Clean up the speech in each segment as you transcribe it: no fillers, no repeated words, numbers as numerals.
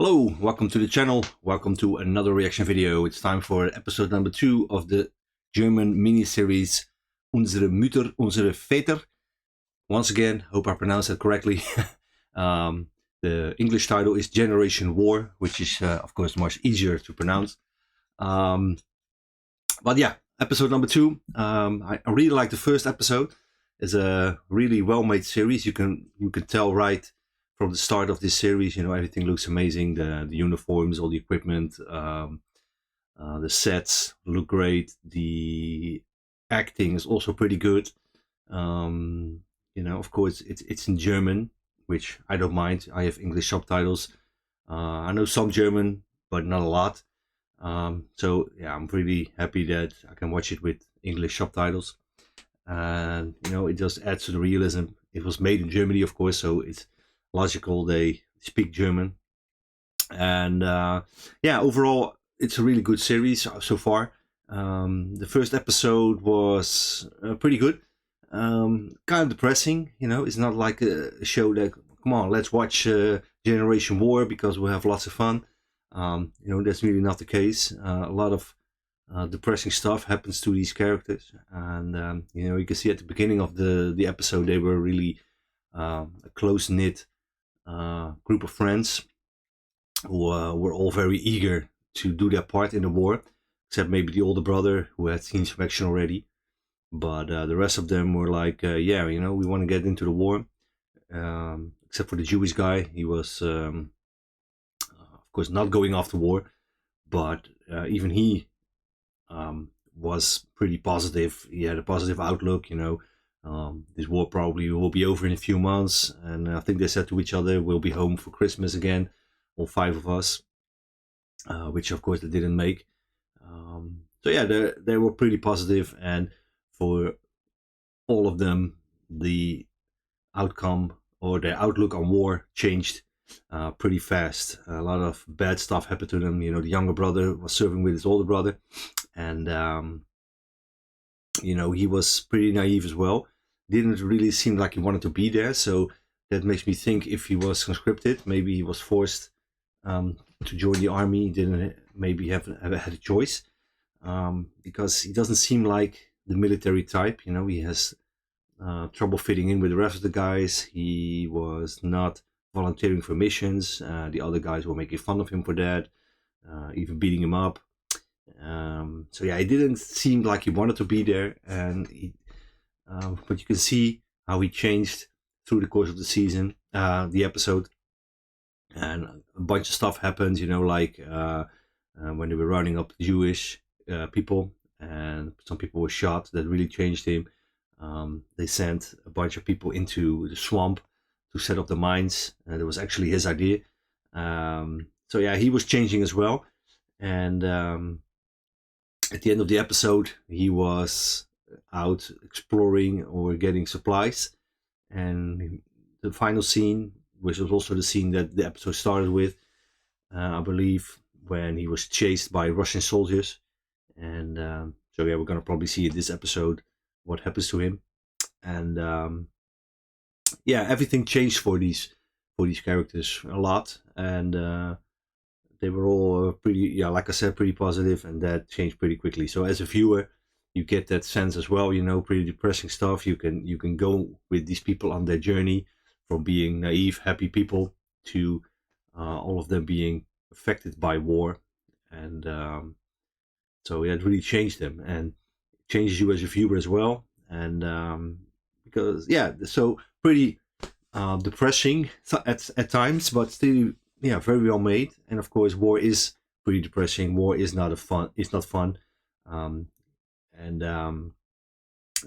Hello, welcome to the channel. Welcome to another reaction video. It's time for episode number 2 of the German mini-series Unsere Mütter, Unsere Väter. Once again, hope I pronounced that correctly. The English title is Generation War, which is of course much easier to pronounce. But yeah, episode number 2. I really like the first episode. It's a really well-made series. You can tell right from the start of this series, you know, everything looks amazing. The uniforms, all the equipment, the sets look great. The acting is also pretty good. You know, of course, it's in German, which I don't mind. I have English subtitles. I know some German, but not a lot. So yeah, I'm pretty happy that I can watch it with English subtitles. And you know, it just adds to the realism. It was made in Germany, of course, so it's logical they speak German. And yeah, overall it's a really good series so far. The first episode was pretty good. Kind of depressing, you know. It's not like a show that, come on, let's watch Generation War because we'll have lots of fun. You know, that's really not the case. A lot of depressing stuff happens to these characters, and you know, you can see at the beginning of the episode they were really a close-knit group of friends who were all very eager to do their part in the war, except maybe the older brother who had seen some action already. But the rest of them were like, yeah, you know, we want to get into the war. Except for the Jewish guy, he was, of course, not going off the war, but even he was pretty positive. He had a positive outlook, you know. This war probably will be over in a few months, and I think they said to each other, we'll be home for Christmas again, all 5 of us, which of course they didn't make. So yeah, they were pretty positive, and for all of them, the outcome or their outlook on war changed pretty fast. A lot of bad stuff happened to them. You know, the younger brother was serving with his older brother, and you know, he was pretty naive as well. Didn't really seem like he wanted to be there, so that makes me think if he was conscripted, maybe he was forced to join the army. He didn't maybe have had a choice, because he doesn't seem like the military type. You know, he has trouble fitting in with the rest of the guys. He was not volunteering for missions. The other guys were making fun of him for that, even beating him up. So yeah, it didn't seem like he wanted to be there, and but you can see how he changed through the course of the season, the episode, and a bunch of stuff happened, you know, like when they were rounding up Jewish people, and some people were shot. That really changed him. They sent a bunch of people into the swamp to set up the mines, and it was actually his idea. So yeah, he was changing as well, and at the end of the episode, he was out exploring or getting supplies. And the final scene, which was also the scene that the episode started with, I believe, when he was chased by Russian soldiers. And so yeah, we're going to probably see in this episode what happens to him. And yeah, everything changed for these characters a lot. And they were all pretty, yeah, like I said, pretty positive, and that changed pretty quickly. So as a viewer, you get that sense as well, you know, pretty depressing stuff. You can go with these people on their journey from being naive, happy people to all of them being affected by war. And so it really changed them, and it changes you as a viewer as well. And because, yeah, so pretty depressing at times, but still, yeah, very well made. And of course, war is pretty depressing. War is not it's not fun.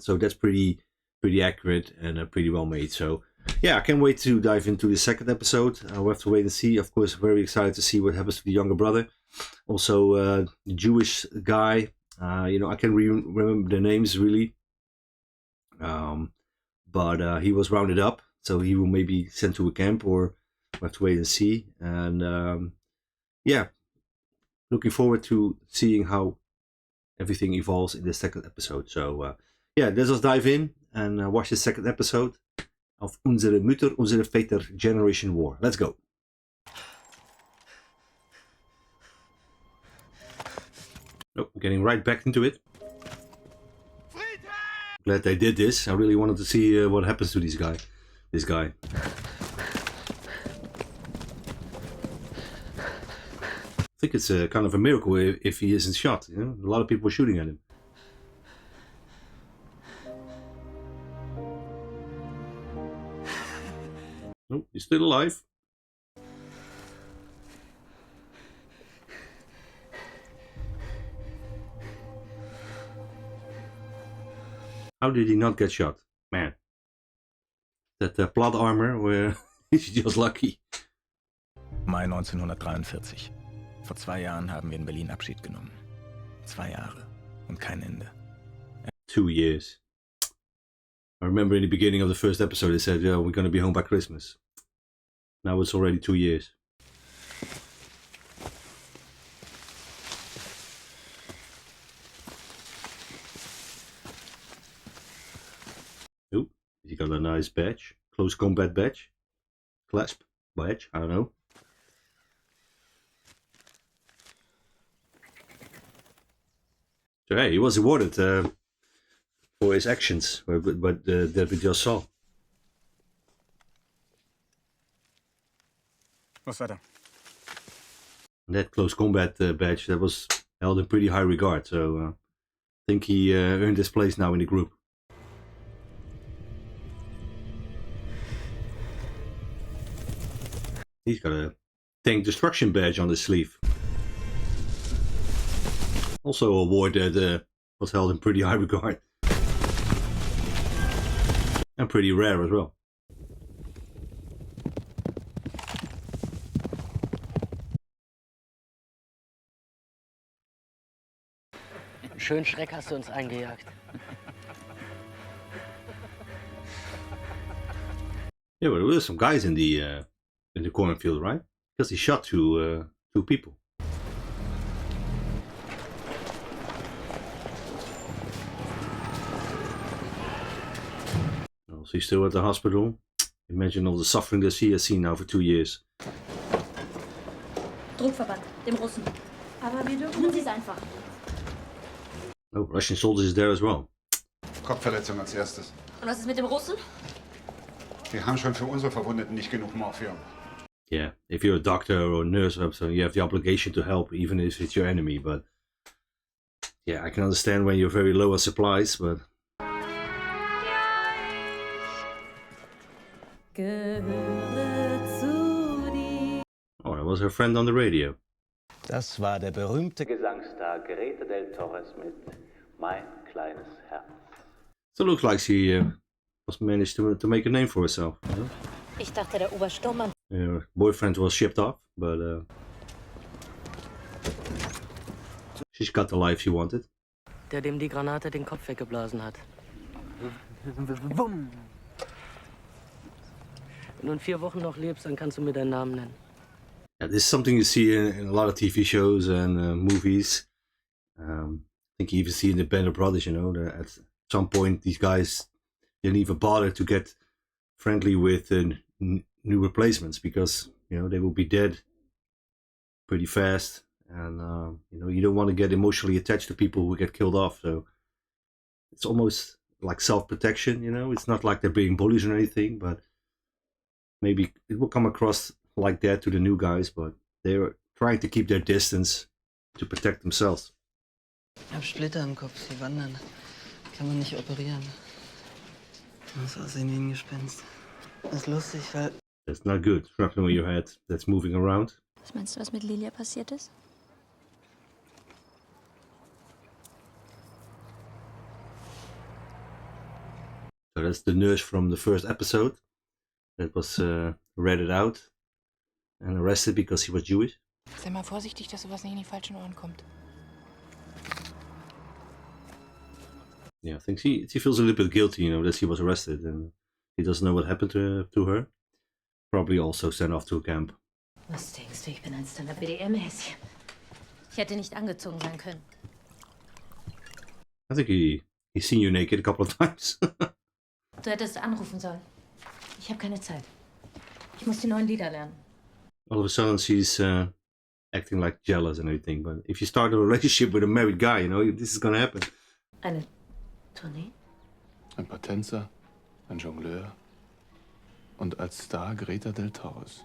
So that's pretty accurate and pretty well made. So yeah, I can't wait to dive into the second episode. We'll have to wait and see. Of course, very excited to see what happens to the younger brother. Also, the Jewish guy. You know, I can't remember the names really. But he was rounded up, so he will maybe sent to a camp, or we'll have to wait and see. And yeah, looking forward to seeing how everything evolves in the second episode. So yeah, let's just dive in and watch the second episode of Unsere Mütter, Unsere Väter, Generation War. Let's go. Nope, getting right back into it. Glad they did this. I really wanted to see what happens to this guy. I think it's kind of a miracle if he isn't shot. You know, a lot of people are shooting at him. Oh, he's still alive. How did he not get shot? Man. That plot armor, where he's just lucky. Mai 1943. Vor 2 Jahren haben wir in Berlin Abschied genommen. 2 Jahre und kein Ende. 2 years. I remember in the beginning of the first episode they said, yeah, we're going to be home by Christmas. Now it's already 2 years. Oh, he got a nice badge. Close combat badge. Clasp badge, I don't know. So hey, he was awarded for his actions, but that we just saw. Was weiter? That close combat badge, that was held in pretty high regard, so I think he earned his place now in the group. He's got a tank destruction badge on his sleeve. Also a award that was held in pretty high regard. And pretty rare as well. Schön Schreck hast du uns eingejagt. Yeah, but there were some guys in the cornfield, right? Because he shot two people. So he's still at the hospital. Imagine all the suffering that he has seen now for 2 years. Druckverband, dem Russen. Aber wir dürfen Sie es einfach. Oh, Russian soldiers is there as well. Kopfverletzung als erstes. Und was ist mit dem Russen? Wir haben schon für unsere Verwundeten nicht genug Morphium. Yeah, if you're a doctor or a nurse or something, you have the obligation to help, even if it's your enemy. But yeah, I can understand when you're very low on supplies, but oh, that was her friend on the radio. Das war der berühmte Gesangsstar Greta del Torres mit Mein kleines Herz. So it looks like she was managed to make a name for herself. You know? Ich dachte, der Obersturmmann. Her boyfriend was shipped off, but she's got the life she wanted. Der dem die Granate den Kopf weggeblasen hat. Wenn du in 4 Wochen noch lebst, dann kannst du mir deinen Namen nennen. Yeah, this is something you see in a lot of TV shows and movies. I think you even see in the Band of Brothers, you know, that at some point these guys didn't even bother to get friendly with new replacements because, you know, they will be dead pretty fast. And, you know, you don't want to get emotionally attached to people who get killed off. So it's almost like self-protection, you know. It's not like they're being bullies or anything, but maybe it will come across like that to the new guys, but they're trying to keep their distance to protect themselves. Ich hab Splitter im Kopf, sie wandern. Kann man nicht operieren. Das aussehen wie ein Gespenst. Das ist lustig, weil... That's not good. Shrapnel in your head that's moving around. Was meinst du, was mit Lilia passiert ist? So that's the nurse from the first episode that was ratted out and arrested because he was Jewish. Sei mal vorsichtig, dass sowas nicht in die falschen Ohren kommt. Yeah, I think she feels a little bit guilty, you know, that she was arrested and he doesn't know what happened to her. Probably also sent off to a camp. Was denkst du, ich bin eins deiner BDM-Häschen. Ich hätte nicht angezogen sein können. I think he's seen you naked a couple of times. Du hättest anrufen sollen. Ich habe keine Zeit. Ich muss die neuen Lieder lernen. All of a sudden she's acting like jealous and everything. But if you start a relationship with a married guy, you know, this is gonna happen. Eine Tournee? Ein paar Tänzer, ein Jongleur und als Star Greta del Torres.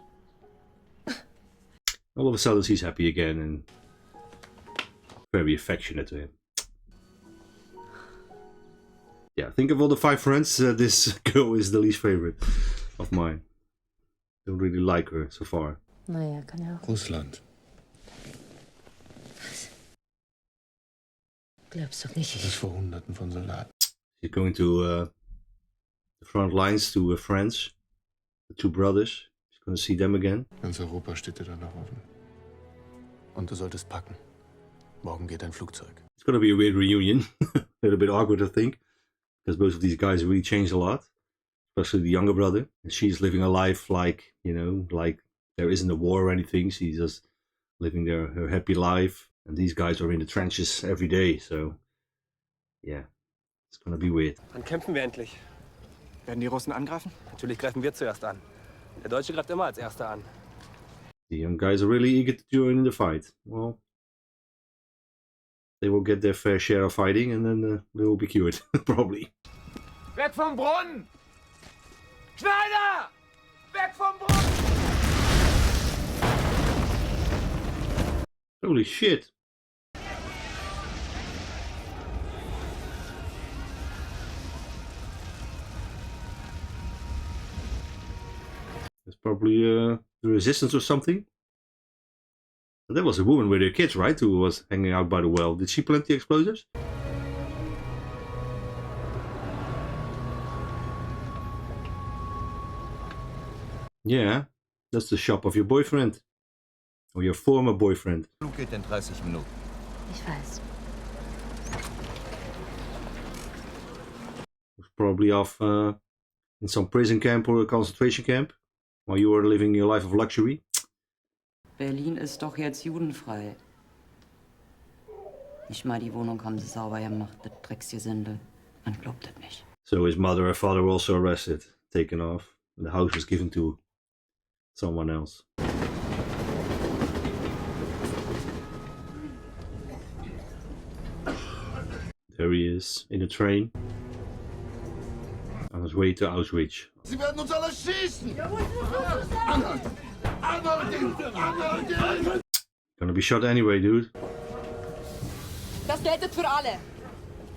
All of a sudden she's happy again and very affectionate to him. Yeah, think of all the 5 friends, this girl is the least favorite of mine. Don't really like her so far. Naja, kann ja auch. Russland. Glaubst doch Das nicht. ist vor Hunderten von Soldaten. She's going to the front lines to France, the 2 brothers. She's going to see them again. Ganz Europa steht dir danach offen. Und du solltest packen. Morgen geht ein Flugzeug. It's going to be a weird reunion. A little bit awkward, I think. Because both of these guys really changed a lot. Especially the younger brother. And she's living a life like, you know, like there isn't a war or anything. She's just living her happy life. And these guys are in the trenches every day. So, yeah. It's going to be weird. Dann kämpfen wir endlich. Werden die Russen angreifen? Natürlich greifen wir zuerst an. Der Deutsche greift immer als Erster an. The young guys are really eager to join in the fight. Well, they will get their fair share of fighting and then they will be cured, probably. Weg vom Brunnen! Schneider! Weg vom Brunnen! Holy shit! It's probably the resistance or something. But that was a woman with her kids, right? Who was hanging out by the well. Did she plant the explosives? Yeah, that's the shop of your boyfriend. Or your former boyfriend. Flug geht in 30 Minuten. Ich weiß. Was probably off in some prison camp or a concentration camp. While you were living your life of luxury. Berlin ist doch jetzt judenfrei. Nicht mal die Wohnung haben sie sauber gemacht, das Drecksgesindel. Man glaubt das nicht. So his mother and father were also arrested, taken off. And the house was given to someone else. There he is, in a train. On his way to Auschwitz. Sie werden uns alle schießen! Anhalten! Anhalten! Anhalten! Gonna be shot anyway, dude. Das geltet für alle.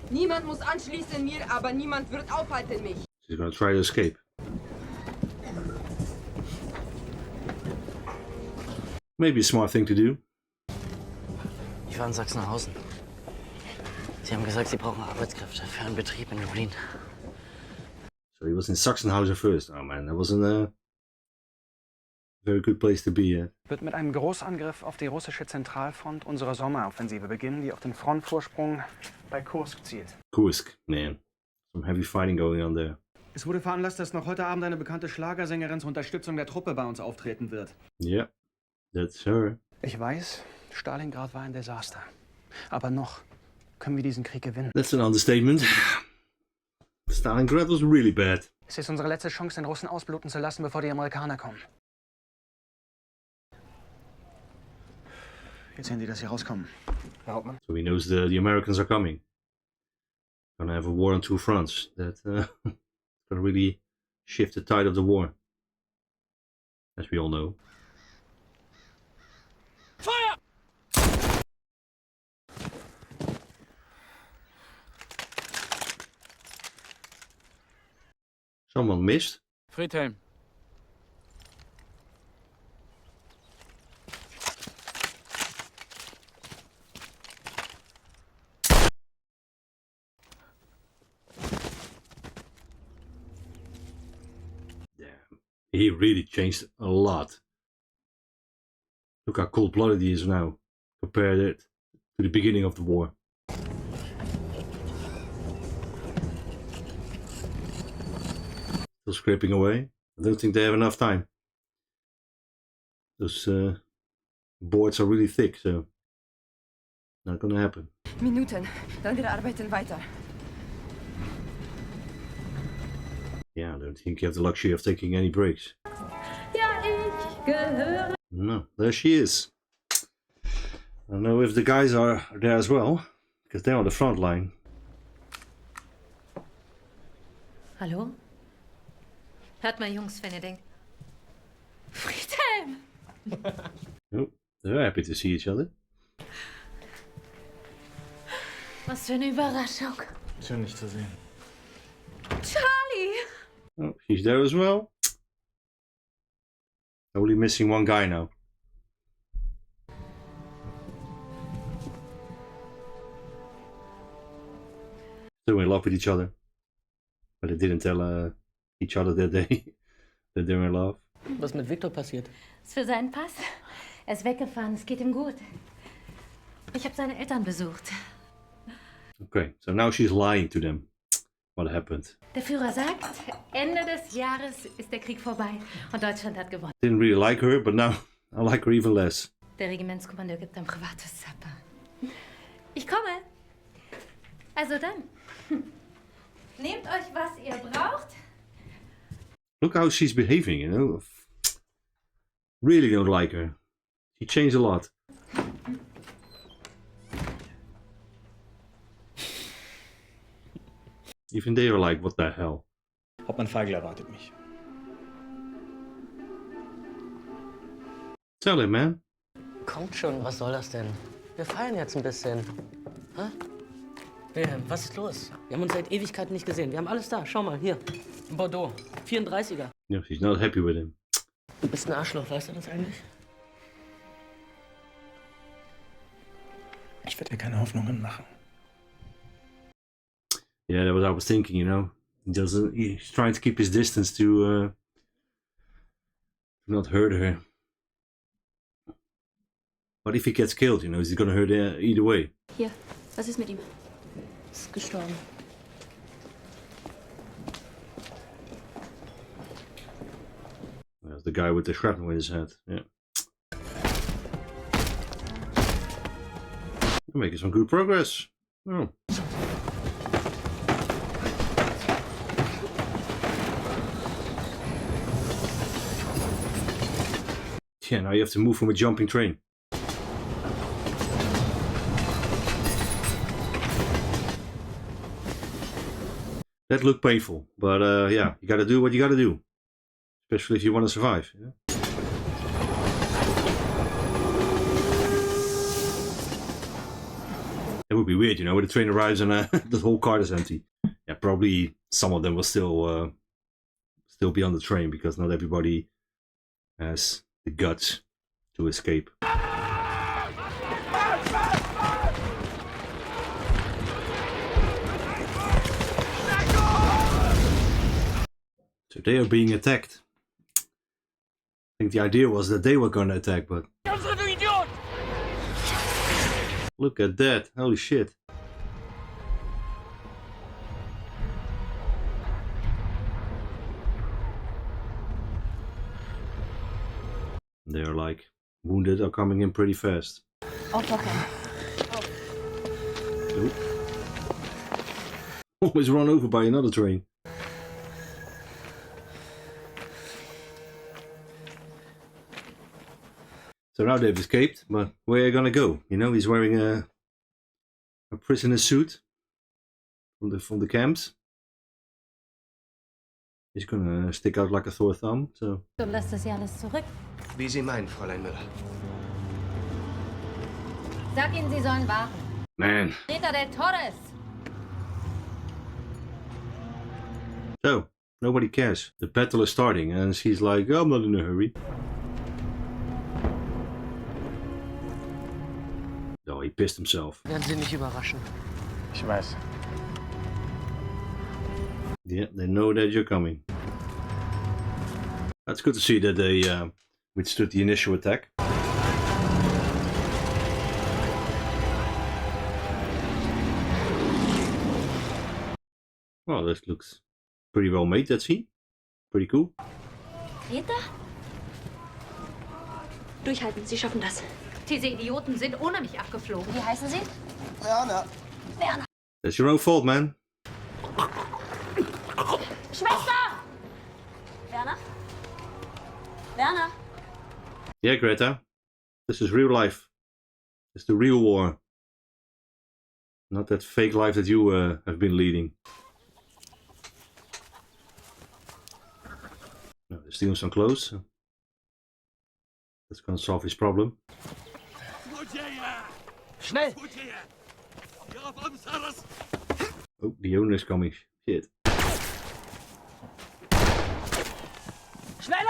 Niemand muss anschließen mir, aber niemand wird aufhalten mich. She's gonna try to escape. Maybe a smart thing to do. Ich war in Sachsenhausen. Sie haben gesagt, Sie brauchen Arbeitskräfte für einen Betrieb in Berlin. So he was in Sachsenhausen first. Oh man, that wasn't a very good place to be at. Wird mit einem Großangriff auf die russische Zentralfront unsere Sommeroffensive beginnen, die auf den Frontvorsprung bei Kursk zielt. Kursk, man. Some heavy fighting going on there. Es wurde veranlasst, dass noch heute Abend eine bekannte Schlagersängerin zur Unterstützung der Truppe bei uns auftreten wird. Yeah, that's her. Ich weiß, Stalingrad war ein Desaster. Aber noch können wir diesen Krieg gewinnen. That's an understatement. Stalingrad was really bad. Es ist unsere letzte Chance, den Russen ausbluten zu lassen, bevor die Amerikaner kommen. Jetzt sehen Sie, dass Sie rauskommen, Herr Hauptmann. So he knows the Americans are coming. Gonna have a war on 2 fronts. That gonna really shift the tide of the war. As we all know. Feuer! Someone missed. Friedhelm. He really changed a lot. Look how cold-blooded he is now, compared it to the beginning of the war. Still scraping away. I don't think they have enough time. Those boards are really thick, so not gonna happen. Minuten, dann wir arbeiten weiter. Yeah, I don't think you have the luxury of taking any breaks. Ja, ich gehöre. No, there she is. don't know if the guys are there as well, because they're on the front line. Hallo? Hört mal, Jungs, wenn ihr denkt. Friedhelm! Oh, they're happy to see each other. Was für eine Überraschung. Schön, dich zu sehen. Charlie! Oh, she's there as well. Only missing one guy now. Still in love with each other. But they didn't tell each other that that they're in love. Was mit Victor passiert? Ist für seinen Pass. Er ist weggefahren, es geht ihm gut. Ich habe seine Eltern besucht. Okay, so now she's lying to them. What happened? Der Führer sagt, Ende des Jahres ist der Krieg vorbei und Deutschland hat gewonnen. Didn't really like her, but now I like her even less. Der Regimentskommandeur gibt ein privates Zapper. Ich komme. Also dann. Nehmt euch, was ihr braucht. Look how she's behaving, you know. Really don't like her. She changed a lot. Even they are like, what the hell? Hauptmann Feigl erwartet mich. Tell him, man. Kommt schon, was soll das denn? Wir feiern jetzt ein bisschen. Hä? Wilhelm, was ist los? Wir haben uns seit Ewigkeiten nicht gesehen. Wir haben alles da. Schau mal, hier. In Bordeaux. 34er. Yeah, she's not happy with him. Du bist ein Arschloch, weißt du das eigentlich? Ich werde dir keine Hoffnungen machen. Yeah, that's what I was thinking, you know. He's trying to keep his distance to not hurt her. But if he gets killed, you know, he's gonna hurt her either way. Hier, was ist mit ihm? Ist gestorben. That's the guy with the shrapnel in his head. Yeah. We're making some good progress. Oh. Yeah, now you have to move from a jumping train. That looked painful, but yeah, you gotta do what you gotta do. Especially if you want to survive. Yeah? It would be weird, you know, when the train arrives and the whole car is empty. Yeah, probably some of them will still be on the train because not everybody has the guts to escape. So they are being attacked. I think the idea was that they were gonna attack, but look at that, holy shit. They're like, wounded are coming in pretty fast. Oh, Volker. Oh. Almost run over by another train. So now they've escaped, but where are you gonna go? You know, he's wearing a prisoner suit from the camps. He's gonna stick out like a sore thumb, so. Du lässt das ja alles zurück. Wie Sie meinen, Fräulein Müller. Sag ihnen, sie sollen warten. Man. Greta del Torres. So, nobody cares. The battle is starting and she's like, oh, I'm not in a hurry. Oh, he pissed himself. Werden Sie nicht überraschen. Ich weiß. Yeah, they know that you're coming. That's good to see that they withstood the initial attack. Well, this looks pretty well made, that scene. Pretty cool. Greta? Durchhalten, Sie schaffen das. Diese Idioten sind ohne mich abgeflogen. Wie heißen Sie? Werner. Werner. That's your own fault, man. Schwester! Werner? Werner? Yeah, Greta. This is real life. It's the real war. Not that fake life that you have been leading. No, they're stealing some clothes. So that's gonna solve his problem. Schnell! Oh, the owner is coming. Shit. Schneller!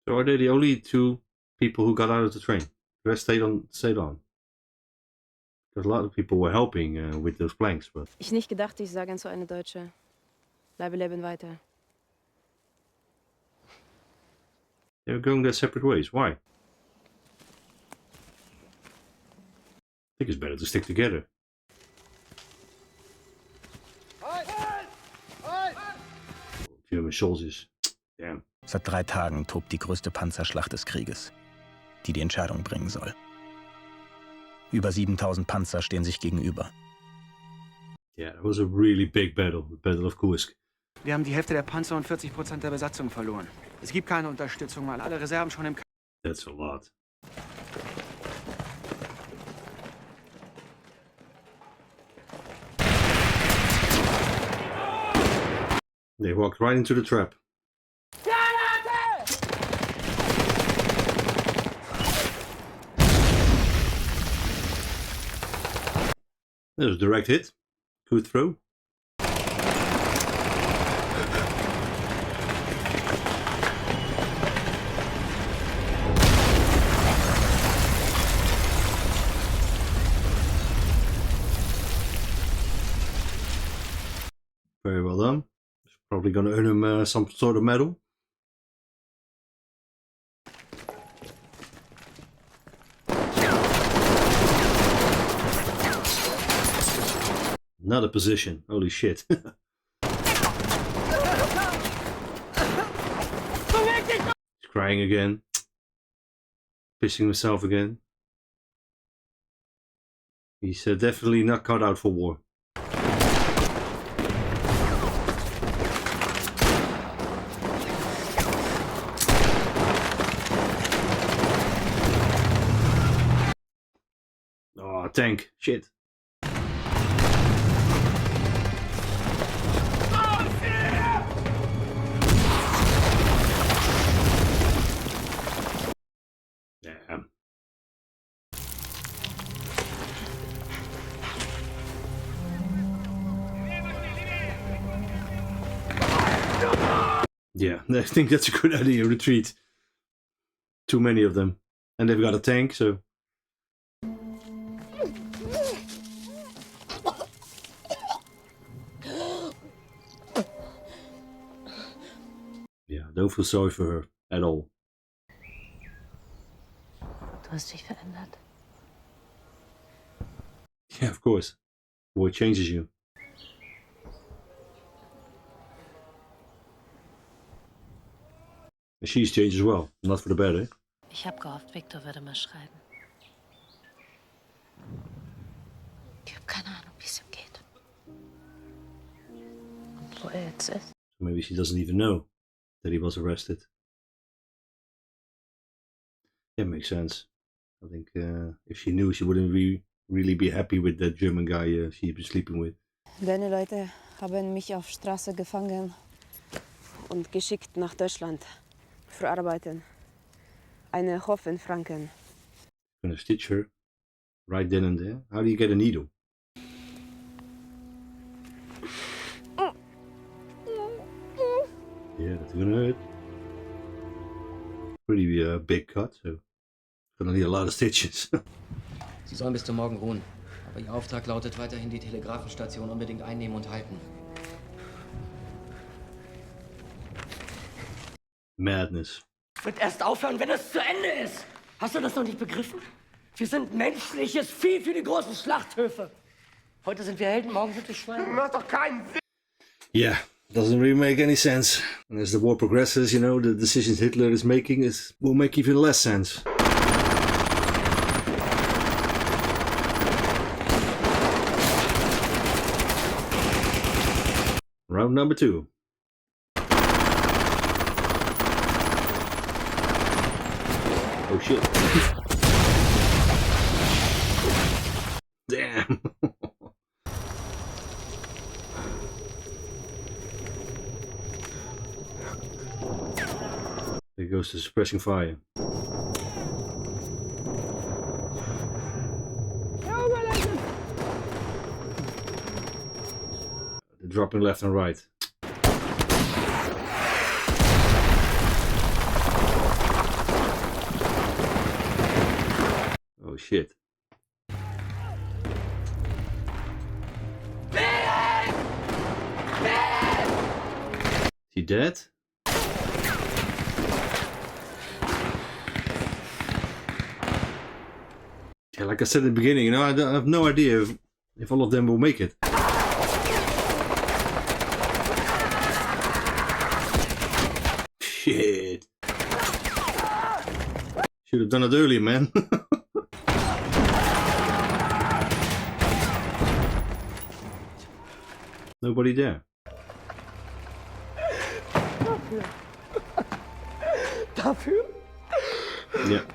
So are they the only two people who got out of the train? The rest stayed on. Because a lot of people were helping with those planks, but... Ich nicht gedacht, ich sage an so eine Deutsche. Bleibe leben weiter. They were going their separate ways. Why? I think it's better to stick together. German soldiers. Damn. Seit 3 Tagen tobt die größte Panzerschlacht des Krieges, die die Entscheidung bringen soll. Über 7000 Panzer stehen sich gegenüber. Yeah, it was a really big battle, the Battle of Kursk. Wir haben die Hälfte der Panzer und 40% der Besatzung verloren. Es gibt keine Unterstützung, weil alle Reserven schon im That's a lot. They walked right into the trap. That was a direct hit. Good throw. Very well done. It's probably going to earn him some sort of medal. Another position. Holy shit. He's crying again. Pissing himself again. He's definitely not cut out for war. Oh, tank. Shit. Yeah, I think that's a good idea. Retreat. Too many of them. And they've got a tank, so... Yeah, don't feel sorry for her at all. Du hast dich verändert. Yeah, of course. War changes you. And she's changed as well. Not for the better. Ich habe gehofft, Viktor würde mal schreiben. Ich habe keine Ahnung, wie es ihm geht. Und wo er jetzt ist. Maybe she doesn't even know that he was arrested. Yeah, makes sense. I think if she knew, she wouldn't really be happy with that German guy she's been sleeping with. Deine Leute haben mich auf Straße gefangen und geschickt nach Deutschland. Für Arbeiten. Eine Hof in Franken. Gonna stitch her right then and there. How do you get a needle? Yeah, that's gonna hurt. Pretty big cut, so gonna need a lot of stitches. Sie sollen bis zum Morgen ruhen. Aber Ihr Auftrag lautet weiterhin, die Telegrafenstation unbedingt einnehmen und halten. Madness. Wird erst aufhören, wenn es zu Ende ist. Hast du das noch nicht begriffen? Wir sind menschliches Vieh für die großen Schlachthöfe. Heute sind wir Helden, morgen sind wir Schweine. Macht doch keinen Sinn. Yeah, doesn't really make any sense. And as the war progresses, you know, the decisions Hitler is making will make even less sense. Round number 2. Oh shit. Damn. There goes the suppressing fire. They're dropping left and right. Oh shit. Is he dead? Yeah, like I said in the beginning, you know, I have no idea if all of them will make it. Shit. Should have done it earlier, man. Nobody there. Dafür? Yeah.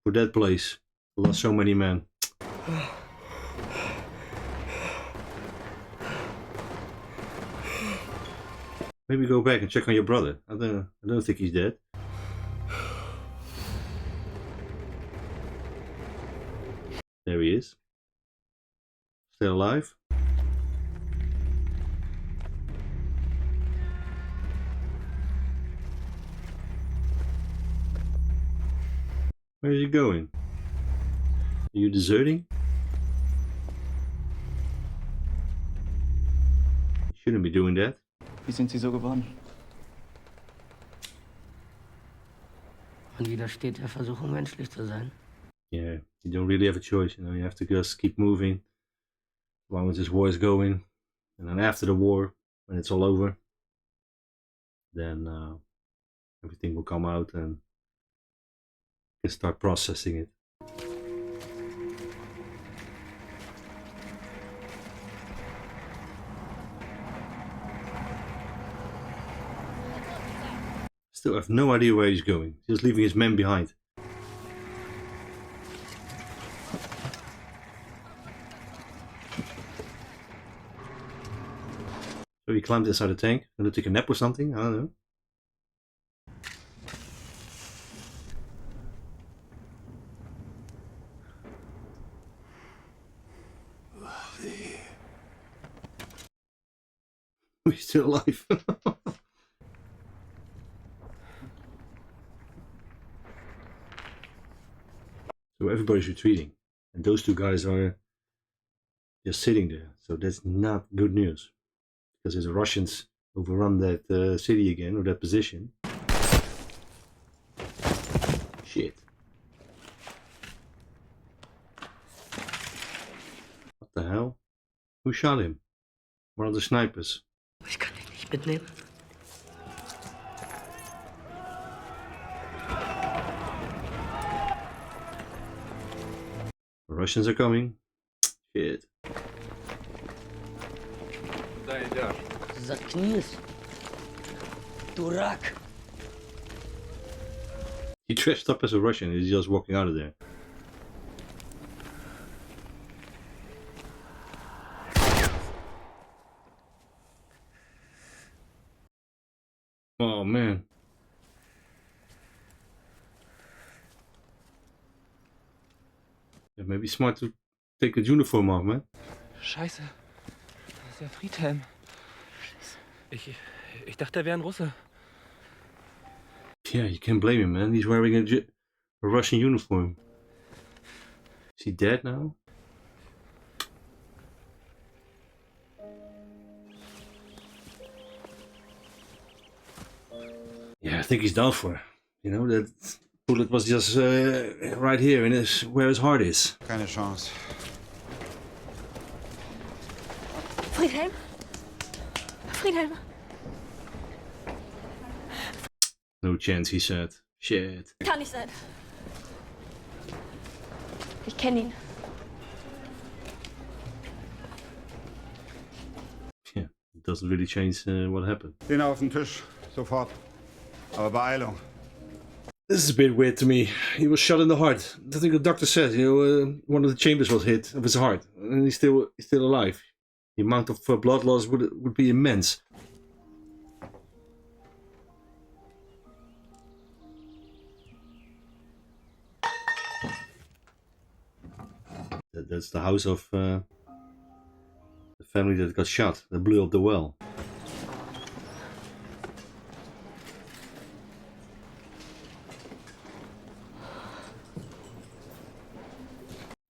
For that place. Lost so many men. Maybe go back and check on your brother. I don't think he's dead. There he is. Still alive. Where is he going? Are you deserting? You shouldn't be doing that. Wie sind Sie so geworden? Man widersteht der Versuchung, menschlich zu sein. Yeah, you don't really have a choice, you know, you have to just keep moving as long as this war is going. And then after the war, when it's all over, then everything will come out and you can start processing it. Still have no idea where he's going. He's just leaving his men behind. So he climbed inside the tank. Gonna take a nap or something? I don't know. We're still alive. So everybody's retreating, and those two guys are just sitting there. So that's not good news, because if the Russians overrun that city again, or that position. Shit. What the hell? Who shot him? One of the snipers. Ich kann dich nicht mitnehmen. The Russians are coming. Shit. Заткнись. Дурак. He dressed up as a Russian. He's just walking out of there. Oh man. Yeah, maybe smart to take his uniform off, man. Scheiße. Das ist ja Friedhelm. Ich dachte, er wäre ein Russe. Yeah, you can't blame him, man. He's wearing a Russian uniform. Is he dead now? Yeah, I think he's done for. You know, that bullet was just right here in where his heart is. Keine Chance. Friedhelm? Friedhelm? No chance, he said. Shit. Kann nicht sein. Ich kenne ihn. Yeah, it doesn't really change what happened. Den auf den Tisch, sofort. Aber Beeilung. This is a bit weird to me. He was shot in the heart. I think the doctor said, one of the chambers was hit of his heart, and he's still alive. The amount of blood loss would be immense. That's the house of the family that got shot, that blew up the well.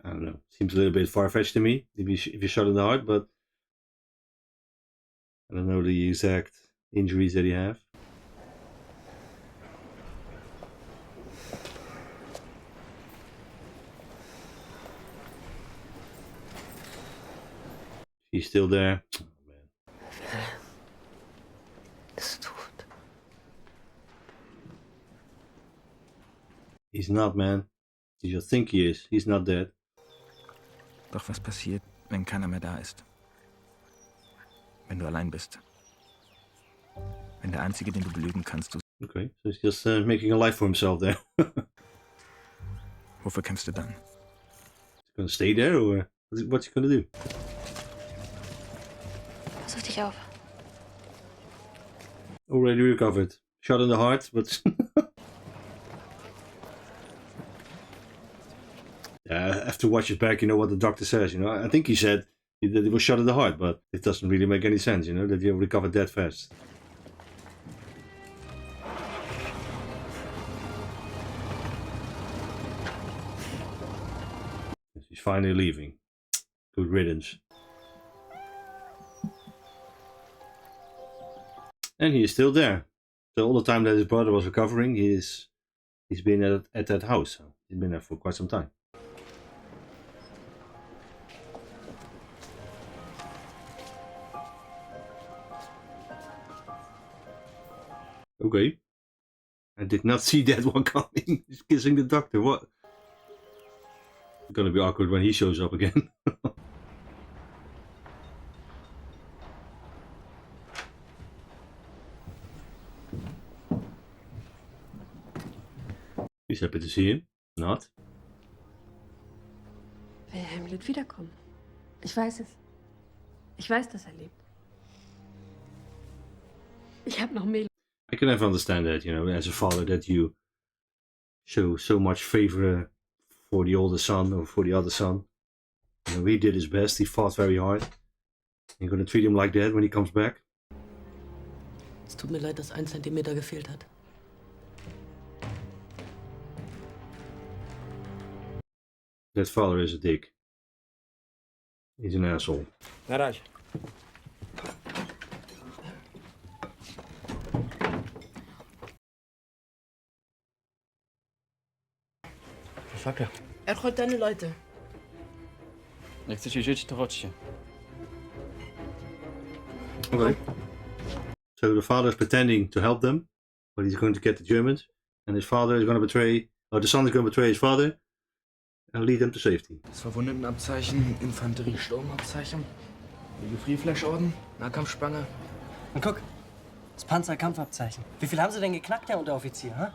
I don't know. Seems a little bit far-fetched to me if you're shot in the heart, but I don't know the exact injuries that you have. He's still there. Oh, man. Ist tot. He's not, man. You just think he is. He's not dead. Doch was passiert, wenn keiner mehr da ist? Wenn du allein bist? Wenn der Einzige, den du belügen kannst, du... Okay, so he's just making a life for himself there. Wofür kämpfst du dann? He's gonna stay there, or what's he gonna do? Pass auf dich auf. Already recovered. Shot in the heart, but... I have to watch it back, what the doctor says, I think he said that he was shot in the heart, but it doesn't really make any sense, that you recovered that fast. He's finally leaving. Good riddance. And he is still there. So all the time that his brother was recovering, he's been at that house. He's been there for quite some time. Okay. I did not see that one coming. He's kissing the doctor. What? It's gonna be awkward when he shows up again. He's happy to see him. Not. Wilhelm wird wiederkommen. Ich weiß es. Ich weiß, dass er lebt. Ich habe noch mehr. I can never understand that, as a father, that you show so much favor for the older son or for the other son. He did his best. He fought very hard. You're gonna treat him like that when he comes back? Es tut mir leid, dass 1 Zentimeter gefehlt hat. That father is a dick. He's an asshole. Naraj. Was sagt er? Er holt deine Leute. Jak chcecie żyć, to chodźcie. Okay. So the father is pretending to help them, but he's going to get the Germans, and his father is going to betray, or the son is going to betray his father, and lead them to safety. Das Verwundetenabzeichen, Infanterie-Sturmabzeichen, der Gefrierfleischorden, Nahkampfspange. Und guck, das Panzerkampfabzeichen. Wie viel haben sie denn geknackt, der Unteroffizier, hä?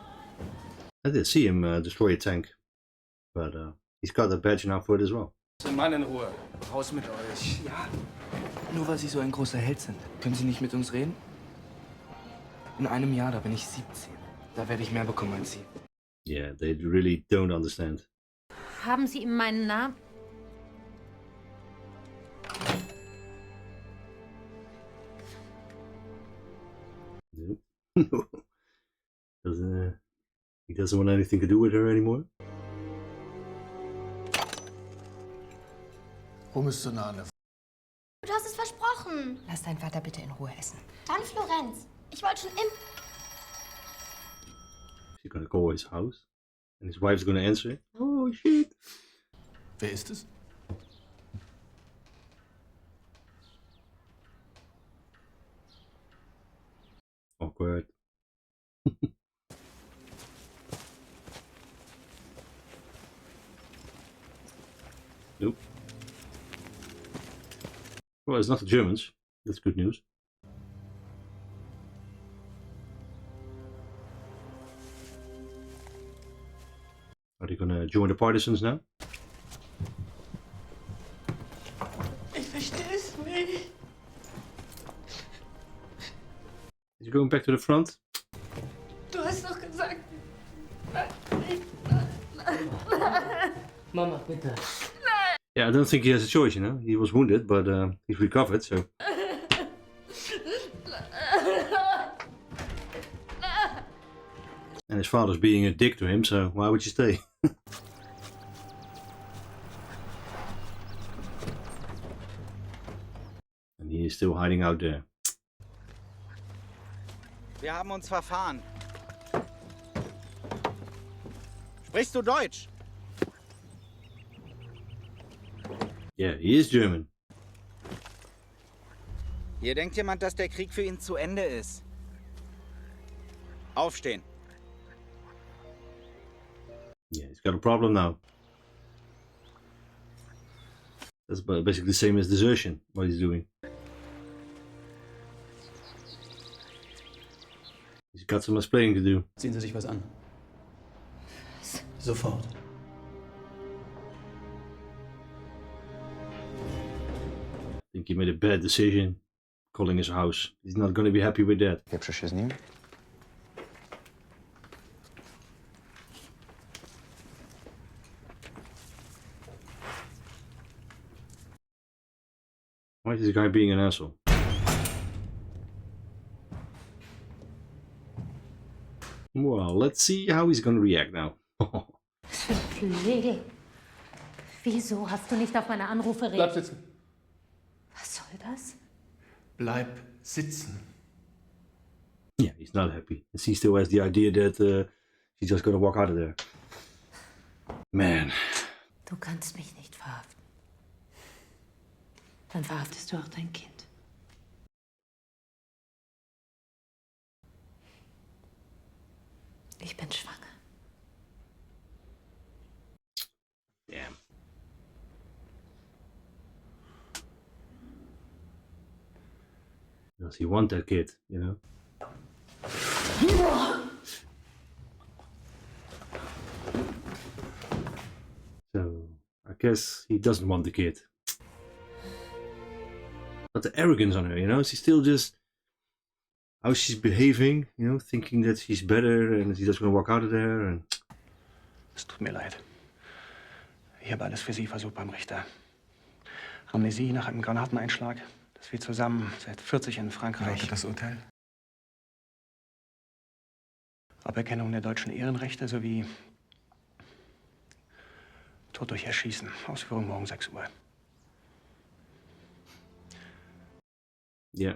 I did see him destroy a tank, but he's got that badge now for it as well. Mann in Ruhe. Raus mit euch. Ja. Nur weil Sie so ein großer Held sind. Können Sie nicht mit uns reden? In einem Jahr, da bin ich 17. Da werde ich mehr bekommen als Sie. Yeah, they really don't understand. Haben Sie ihm meinen Namen? No. He doesn't want anything to do with her anymore. Rum ist zu nah. Du hast es versprochen. Lass deinen Vater bitte in Ruhe essen. Dann Florenz. Ich wollte schon immer... She's gonna call his house, and his wife's gonna answer. Oh shit! Wer ist es? Awkward. Nope. Well, it's not the Germans. That's good news. Are they gonna join the partisans now? Ich verstehe es nicht. Is he going back to the front? Du hast doch gesagt. Mama, bitte. Yeah, I don't think he has a choice, you know. He was wounded, but he's recovered, so. And his father's being a dick to him, so why would you stay? And he is still hiding out there. Wir haben uns verfahren. Sprichst du Deutsch? Yeah, he is German. Hier denkt jemand, dass der Krieg für ihn zu Ende ist. Aufstehen. Yeah, he's got a problem now. That's basically the same as desertion, what he's doing. He's got some explaining to do. Ziehen Sie sich was an. Was? Sofort. I think he made a bad decision calling his house. He's not going to be happy with that. Pierwszy się z nim? Why is this guy being an asshole? Well, let's see how he's going to react now. Was für ein Pflege. Wieso hast du nicht auf meine Anrufe Bleib reagiert? sitzen. Was soll das? Bleib sitzen. Yeah, he's not happy. And he still has the idea that he's just going to walk out of there. Man. Du kannst mich nicht verhaften. Dann verhaftest du auch dein Kind. Ich bin schwanger. Damn. Does he want that kid, you know? So, I guess he doesn't want the kid. But the arrogance on her, you know? She's still just... How she's behaving, you know? Thinking that she's better and she's just gonna walk out of there and... Es tut mir leid. Ich habe alles für Sie versucht beim Richter. Amnesie nach einem Granateneinschlag, dass wir zusammen seit 40 in Frankreich... Lautet das Urteil? Aberkennung der deutschen Ehrenrechte sowie Tod durch Erschießen. Ausführung morgen 6 Uhr. Yeah.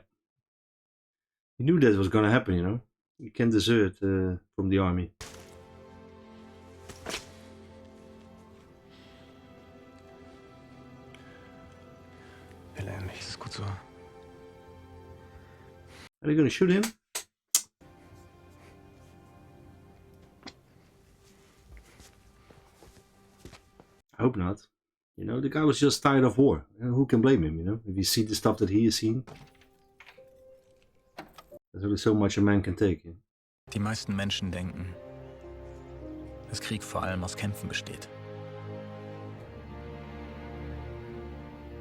He knew that was gonna happen, you know? You can't desert from the army. Wilhelm, ist es gut so? Are they gonna shoot him? I hope not. You know, the guy was just tired of war. Who can blame him, you know? If you see the stuff that he has seen. There's only so much a man can take. Yeah? Die meisten Menschen denken, dass Krieg vor allem aus Kämpfen besteht.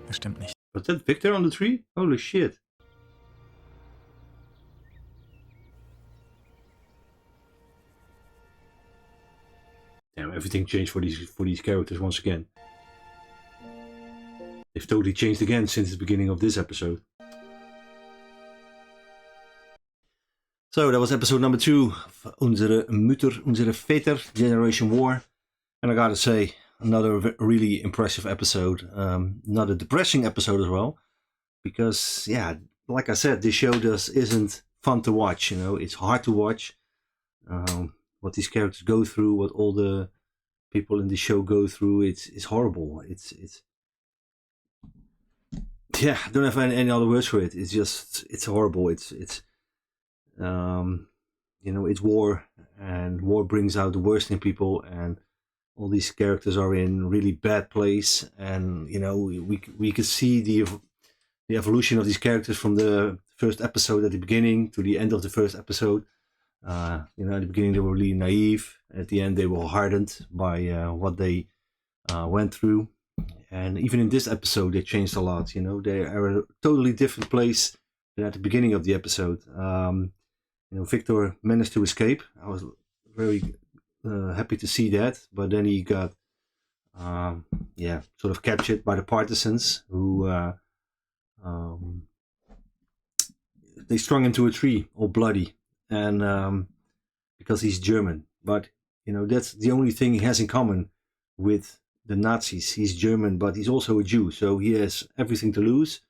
Das stimmt nicht. Was that Victor on the tree? Holy shit. Damn, everything changed for these characters once again. They've totally changed again since the beginning of this episode. So that was episode number 2 of Unsere Mütter, Unsere Väter, Generation War. And I gotta say, another really impressive episode. Not a depressing episode as well. Because, yeah, like I said, this show isn't fun to watch, you know. It's hard to watch. What these characters go through, what all the people in the show go through, it's horrible. It's yeah, I don't have any other words for it. It's horrible. It's you know, it's war, and war brings out the worst in people, and all these characters are in really bad place, and you know, we could see the evolution of these characters from the first episode at the beginning to the end of the first episode. At the beginning they were really naive. At the end they were hardened by what they went through. And even in this episode they changed a lot. They are a totally different place than at the beginning of the episode. Victor managed to escape. I was very happy to see that, but then he got sort of captured by the partisans who they strung him to a tree all bloody, and because he's German. But that's the only thing he has in common with the Nazis. He's German, but he's also a Jew, so he has everything to lose.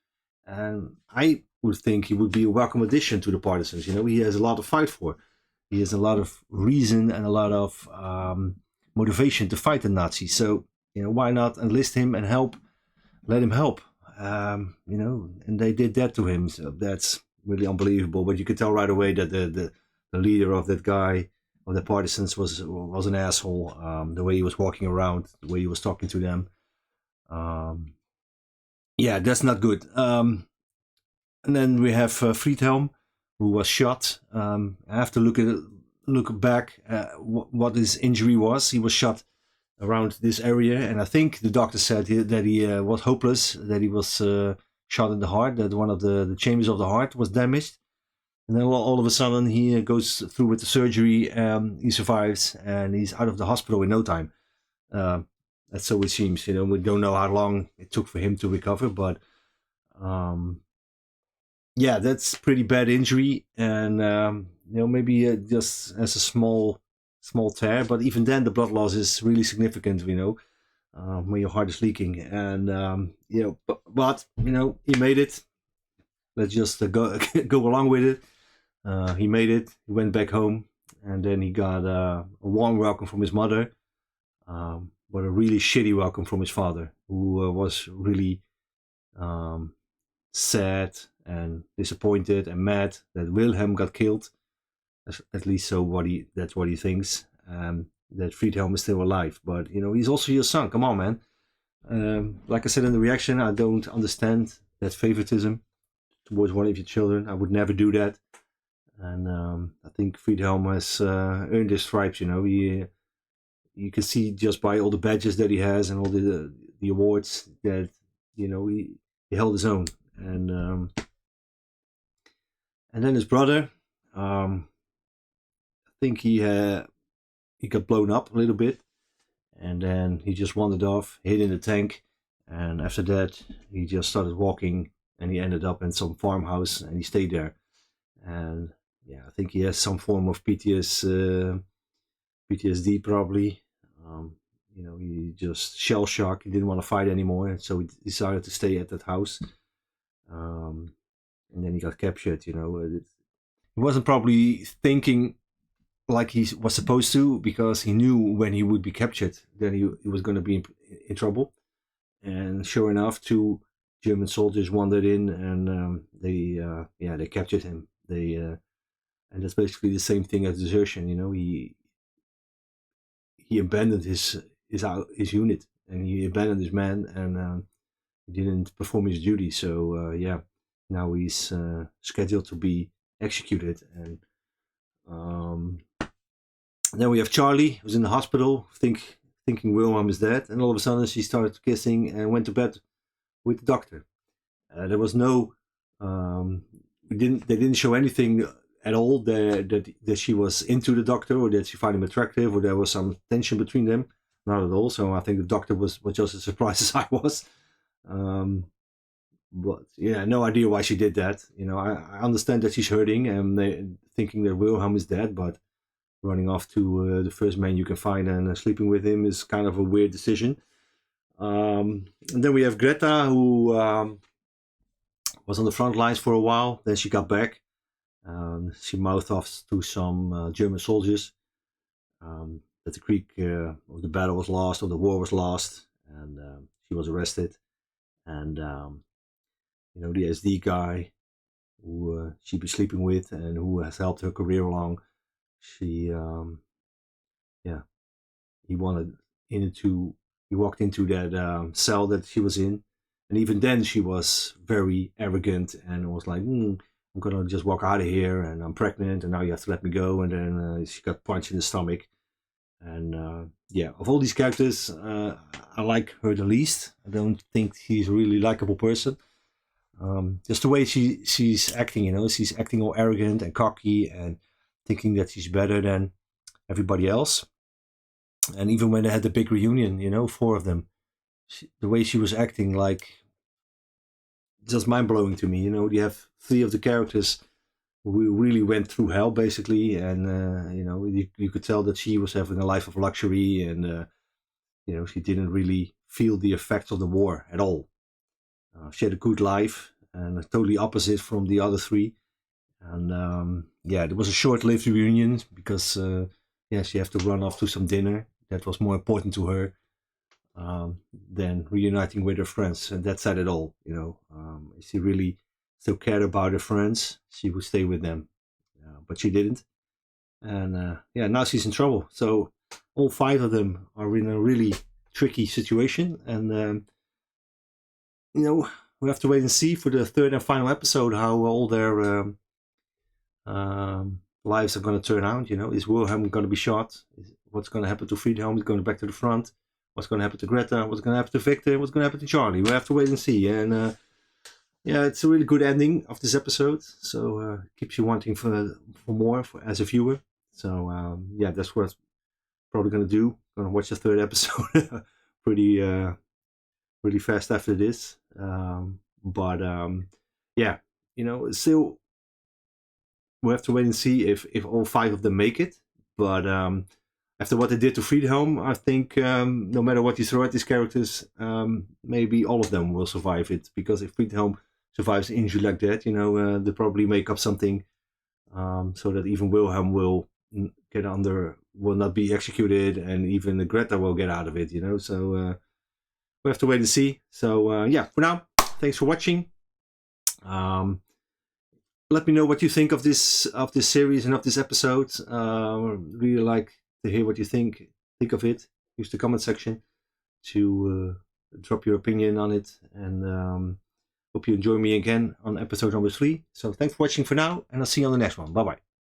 And I would think he would be a welcome addition to the partisans. He has a lot to fight for. He has a lot of reason and a lot of motivation to fight the Nazis. So why not enlist him and help? Let him help. And they did that to him. So that's really unbelievable. But you could tell right away that the leader of that guy, of the partisans, was an asshole. The way he was walking around, the way he was talking to them. That's not good. And then we have Friedhelm, who was shot. I have to look back what his injury was. He was shot around this area, and I think the doctor said that he was hopeless, that he was shot in the heart, that one of the chambers of the heart was damaged. And then all of a sudden he goes through with the surgery, he survives, and he's out of the hospital in no time. That's so it seems. We don't know how long it took for him to recover, but that's pretty bad injury, and maybe just as a small tear, but even then the blood loss is really significant. When your heart is leaking, and but he made it. Let's just go along with it. He made it. He went back home, and then he got a warm welcome from his mother, but a really shitty welcome from his father, who was really sad and disappointed and mad that Wilhelm got killed. At least that's what he thinks. That Friedhelm is still alive, but he's also your son. Come on, man. Like I said in the reaction, I don't understand that favoritism towards one of your children. I would never do that. And I think Friedhelm has earned his stripes. You can see just by all the badges that he has and all the awards that he held his own. And then his brother, I think he got blown up a little bit, and then he just wandered off, hid in the tank, and after that he just started walking, and he ended up in some farmhouse, and he stayed there. And I think he has some form of PTSD probably. He just shell shock. He didn't want to fight anymore, so he decided to stay at that house. And then he got captured. He wasn't probably thinking like he was supposed to, because he knew when he would be captured that he was going to be in trouble. And sure enough, 2 German soldiers wandered in, and they captured him. And that's basically the same thing as desertion. He abandoned his unit, and he abandoned his man, and he didn't perform his duty. So now he's scheduled to be executed. And then we have Charlie, who's in the hospital, thinking Wilhelm is dead, and all of a sudden she started kissing and went to bed with the doctor. There was no, they didn't show anything at all that she was into the doctor, or that she found him attractive, or there was some tension between them. Not at all. So I think the doctor was just as surprised as I was. But no idea why she did that. I understand that she's hurting and thinking that Wilhelm is dead, but running off to the first man you can find and sleeping with him is kind of a weird decision. And then we have Greta, who was on the front lines for a while. Then she got back. She mouthed off to some German soldiers that the creek of the battle was lost, or the war was lost, and she was arrested. And the SD guy who she'd be sleeping with and who has helped her career along, he walked into that cell that she was in, and even then she was very arrogant and was like, I'm gonna just walk out of here, and I'm pregnant, and now you have to let me go. And then she got punched in the stomach. And yeah, of all these characters, I like her the least. I don't think she's a really likable person. Just the way she's acting, you know, she's acting all arrogant and cocky and thinking that she's better than everybody else. And even when they had the big reunion, you know, 4 of them, the way she was acting, like, just mind-blowing to me. You know, you have 3 of the characters who really went through hell, basically, and you know, you could tell that she was having a life of luxury, and you know, she didn't really feel the effects of the war at all. She had a good life, and totally opposite from the other 3. And yeah, there was a short-lived reunion because yeah, she had to run off to some dinner. That was more important to her than reuniting with her friends, and that said it all. You know, if she really still cared about her friends, she would stay with them, but she didn't. And yeah, now she's in trouble. So all 5 of them are in a really tricky situation, and you know, we have to wait and see for the 3rd and final episode how all their lives are going to turn out. You know, is Wilhelm going to be shot? What's going to happen to Friedhelm? He's going back to the front. What's going to happen to Greta? What's going to happen to Victor? What's going to happen to Charlie? We have to wait and see. And yeah, it's a really good ending of this episode. So keeps you wanting for more as a viewer. So yeah, that's what I'm probably going to do. Going to watch the 3rd episode pretty fast after this. But yeah, you know, still we have to wait and see if all 5 of them make it. But after what they did to Friedhelm, I think no matter what you throw at these characters, maybe all of them will survive it. Because if Friedhelm survives an injury like that, you know, they'll probably make up something so that even Wilhelm will will not be executed, and even Greta will get out of it, you know. So we have to wait and see. So yeah, for now, thanks for watching. Let me know what you think of this series and of this episode. Really like to hear what you think of it. Use the comment section to drop your opinion on it, and hope you enjoy me again on episode number 3. So thanks for watching for now, and I'll see you on the next one. Bye bye.